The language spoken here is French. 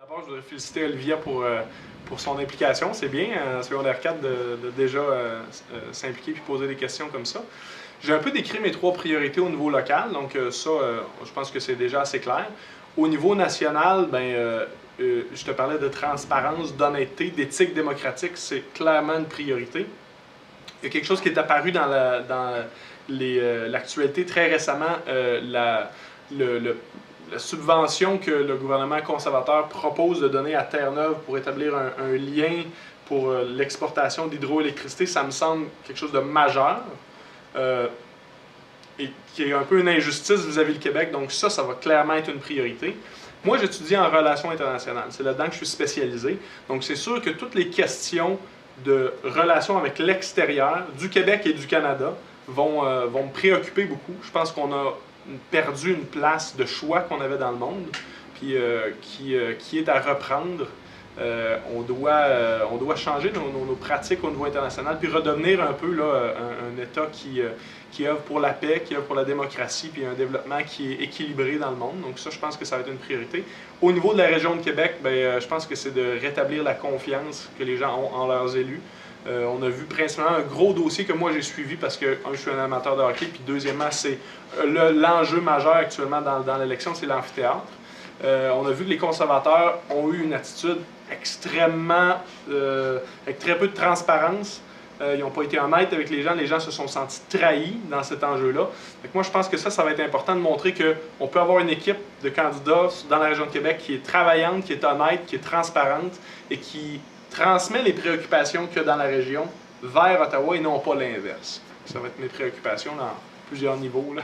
D'abord, je voudrais féliciter Olivia pour son implication. C'est bien, en secondaire 4, de déjà s'impliquer et poser des questions comme ça. J'ai un peu décrit mes 3 priorités au niveau local, donc je pense que c'est déjà assez clair. Au niveau national, je te parlais de transparence, d'honnêteté, d'éthique démocratique, c'est clairement une priorité. Il y a quelque chose qui est apparu dans l'actualité très récemment, la subvention que le gouvernement conservateur propose de donner à Terre-Neuve pour établir un lien pour l'exportation d'hydroélectricité, ça me semble quelque chose de majeur et qui est un peu une injustice vis-à-vis du Québec. Donc ça va clairement être une priorité. Moi, j'étudie en relations internationales. C'est là-dedans que je suis spécialisé. Donc c'est sûr que toutes les questions de relations avec l'extérieur, du Québec et du Canada, vont me préoccuper beaucoup. Je pense qu'on a perdu une place de choix qu'on avait dans le monde, puis qui est à reprendre. On doit changer nos pratiques au niveau international, puis redevenir un peu là, un État qui œuvre pour la paix, qui œuvre pour la démocratie, puis un développement qui est équilibré dans le monde. Donc ça, je pense que ça va être une priorité. Au niveau de la région de Québec, je pense que c'est de rétablir la confiance que les gens ont en leurs élus. On a vu principalement un gros dossier que moi j'ai suivi parce que, je suis un amateur de hockey, puis deuxièmement, c'est l'enjeu majeur actuellement dans l'élection, c'est l'amphithéâtre. On a vu que les conservateurs ont eu une attitude extrêmement, avec très peu de transparence. Ils n'ont pas été honnêtes avec les gens se sont sentis trahis dans cet enjeu-là. Moi, je pense que ça va être important de montrer qu'on peut avoir une équipe de candidats dans la région de Québec qui est travaillante, qui est honnête, qui est transparente et qui transmet les préoccupations qu'il y a dans la région vers Ottawa et non pas l'inverse. Ça va être mes préoccupations dans plusieurs niveaux, là.